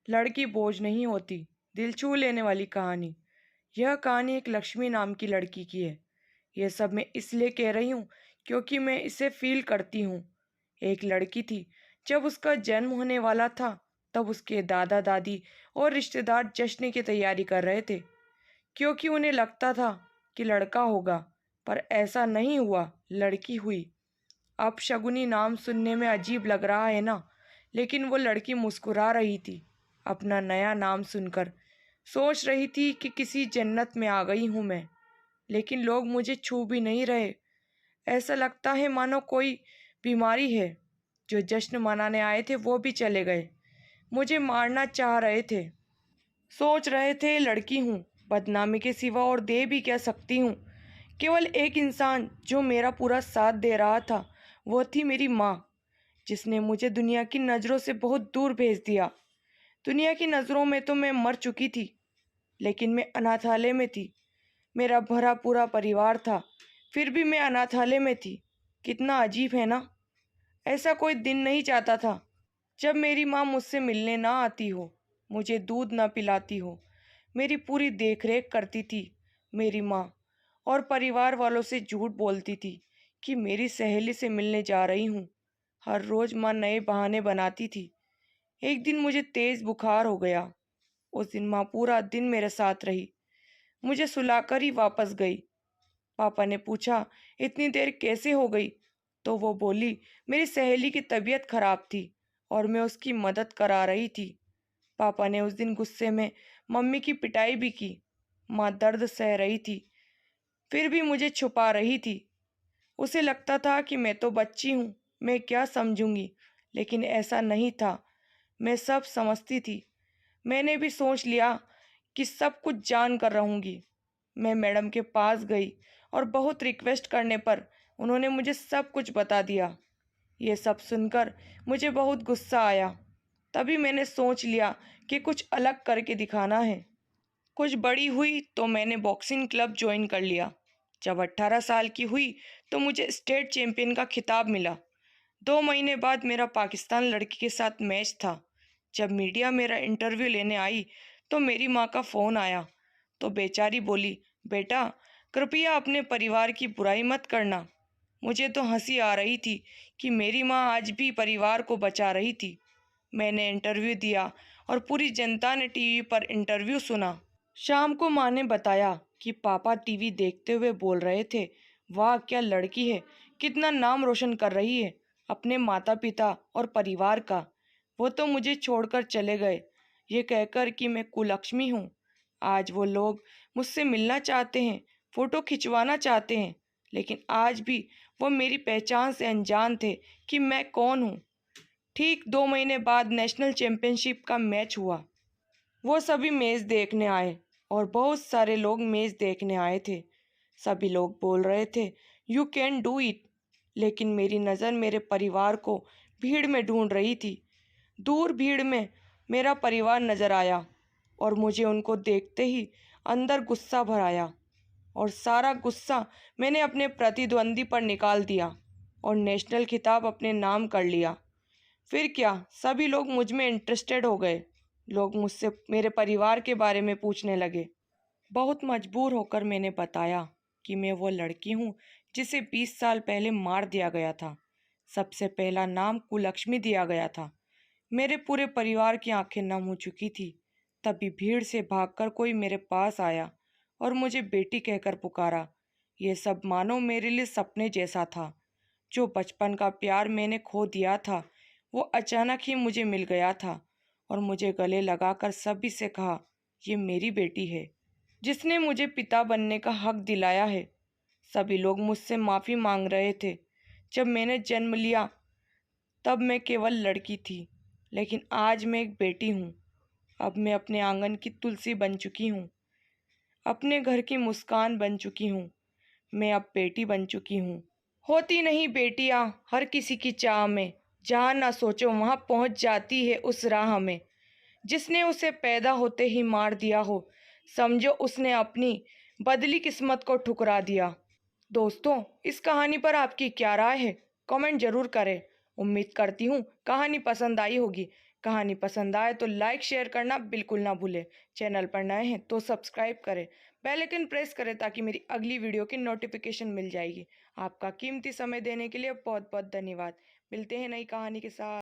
लड़की बोझ नहीं होती, दिल छू लेने वाली कहानी। यह कहानी एक लक्ष्मी नाम की लड़की की है। यह सब मैं इसलिए कह रही हूँ क्योंकि मैं इसे फील करती हूँ। एक लड़की थी, जब उसका जन्म होने वाला था तब उसके दादा दादी और रिश्तेदार जश्न की तैयारी कर रहे थे, क्योंकि उन्हें लगता था कि लड़का होगा, पर ऐसा नहीं हुआ, लड़की हुई। अब शगुनी नाम सुनने में अजीब लग रहा है ना, लेकिन वो लड़की मुस्कुरा रही थी अपना नया नाम सुनकर। सोच रही थी कि किसी जन्नत में आ गई हूँ मैं। लेकिन लोग मुझे छू भी नहीं रहे। ऐसा लगता है मानो कोई बीमारी है। जो जश्न मनाने आए थे वो भी चले गए। मुझे मारना चाह रहे थे। सोच रहे थे लड़की हूँ, बदनामी के सिवा और दे भी क्या सकती हूँ। केवल एक इंसान जो मेरा पूरा साथ दे रहा था वो थी मेरी माँ, जिसने मुझे दुनिया की नज़रों से बहुत दूर भेज दिया। दुनिया की नज़रों में तो मैं मर चुकी थी, लेकिन मैं अनाथालय में थी। मेरा भरा पूरा परिवार था, फिर भी मैं अनाथालय में थी। कितना अजीब है ना। ऐसा कोई दिन नहीं चाहता था जब मेरी माँ मुझसे मिलने ना आती हो, मुझे दूध ना पिलाती हो। मेरी पूरी देखरेख करती थी मेरी माँ, और परिवार वालों से झूठ बोलती थी कि मेरी सहेली से मिलने जा रही हूँ। हर रोज़ माँ नए बहाने बनाती थी। एक दिन मुझे तेज़ बुखार हो गया। उस दिन माँ पूरा दिन मेरे साथ रही, मुझे सुलाकर ही वापस गई। पापा ने पूछा, इतनी देर कैसे हो गई? तो वो बोली, मेरी सहेली की तबीयत खराब थी और मैं उसकी मदद करा रही थी। पापा ने उस दिन गुस्से में मम्मी की पिटाई भी की। माँ दर्द सह रही थी, फिर भी मुझे छुपा रही थी। उसे लगता था कि मैं तो बच्ची हूँ, मैं क्या समझूंगी, लेकिन ऐसा नहीं था। मैं सब समझती थी। मैंने भी सोच लिया कि सब कुछ जान कर रहूंगी। मैं मैडम के पास गई और बहुत रिक्वेस्ट करने पर उन्होंने मुझे सब कुछ बता दिया। ये सब सुनकर मुझे बहुत गुस्सा आया। तभी मैंने सोच लिया कि कुछ अलग करके दिखाना है। कुछ बड़ी हुई तो मैंने बॉक्सिंग क्लब ज्वाइन कर लिया। जब 18 साल की हुई तो मुझे स्टेट चैंपियन का खिताब मिला। 2 महीने बाद मेरा पाकिस्तान लड़की के साथ मैच था। जब मीडिया मेरा इंटरव्यू लेने आई तो मेरी माँ का फ़ोन आया तो बेचारी बोली, बेटा कृपया अपने परिवार की बुराई मत करना। मुझे तो हंसी आ रही थी कि मेरी माँ आज भी परिवार को बचा रही थी। मैंने इंटरव्यू दिया और पूरी जनता ने टीवी पर इंटरव्यू सुना। शाम को माँ ने बताया कि पापा टीवी देखते हुए बोल रहे थे, वाह क्या लड़की है, कितना नाम रोशन कर रही है अपने माता पिता और परिवार का। वो तो मुझे छोड़कर चले गए, ये कहकर कि मैं कुलक्ष्मी हूँ। आज वो लोग मुझसे मिलना चाहते हैं, फोटो खिंचवाना चाहते हैं, लेकिन आज भी वो मेरी पहचान से अनजान थे कि मैं कौन हूँ। ठीक 2 महीने बाद नेशनल चैंपियनशिप का मैच हुआ। वो सभी मैच देखने आए और बहुत सारे लोग मैच देखने आए थे। सभी लोग बोल रहे थे, यू कैन डू इट। लेकिन मेरी नज़र मेरे परिवार को भीड़ में ढूंढ रही थी। दूर भीड़ में मेरा परिवार नजर आया और मुझे उनको देखते ही अंदर गुस्सा भर आया, और सारा गुस्सा मैंने अपने प्रतिद्वंदी पर निकाल दिया और नेशनल खिताब अपने नाम कर लिया। फिर क्या, सभी लोग मुझ में इंटरेस्टेड हो गए। लोग मुझसे मेरे परिवार के बारे में पूछने लगे। बहुत मजबूर होकर मैंने बताया कि मैं वो लड़की हूँ जिसे 20 साल पहले मार दिया गया था। सबसे पहला नाम कुलक्ष्मी दिया गया था। मेरे पूरे परिवार की आंखें नम हो चुकी थी। तभी भीड़ से भागकर कोई मेरे पास आया और मुझे बेटी कहकर पुकारा। ये सब मानो मेरे लिए सपने जैसा था। जो बचपन का प्यार मैंने खो दिया था वो अचानक ही मुझे मिल गया था, और मुझे गले लगाकर सभी से कहा, ये मेरी बेटी है जिसने मुझे पिता बनने का हक दिलाया है। सभी लोग मुझसे माफ़ी मांग रहे थे। जब मैंने जन्म लिया तब मैं केवल लड़की थी, लेकिन आज मैं एक बेटी हूँ। अब मैं अपने आंगन की तुलसी बन चुकी हूँ, अपने घर की मुस्कान बन चुकी हूँ। मैं अब बेटी बन चुकी हूँ। होती नहीं बेटियाँ हर किसी की चाह में, जहाँ ना सोचो वहाँ पहुँच जाती है उस राह में। जिसने उसे पैदा होते ही मार दिया हो, समझो उसने अपनी बदली किस्मत को ठुकरा दिया। दोस्तों, इस कहानी पर आपकी क्या राय है? कमेंट जरूर करें। उम्मीद करती हूँ कहानी पसंद आई होगी। कहानी पसंद आए तो लाइक शेयर करना बिल्कुल ना भूलें। चैनल पर नए हैं तो सब्सक्राइब करें, बेल आइकन प्रेस करें ताकि मेरी अगली वीडियो की नोटिफिकेशन मिल जाएगी। आपका कीमती समय देने के लिए बहुत बहुत धन्यवाद। मिलते हैं नई कहानी के साथ।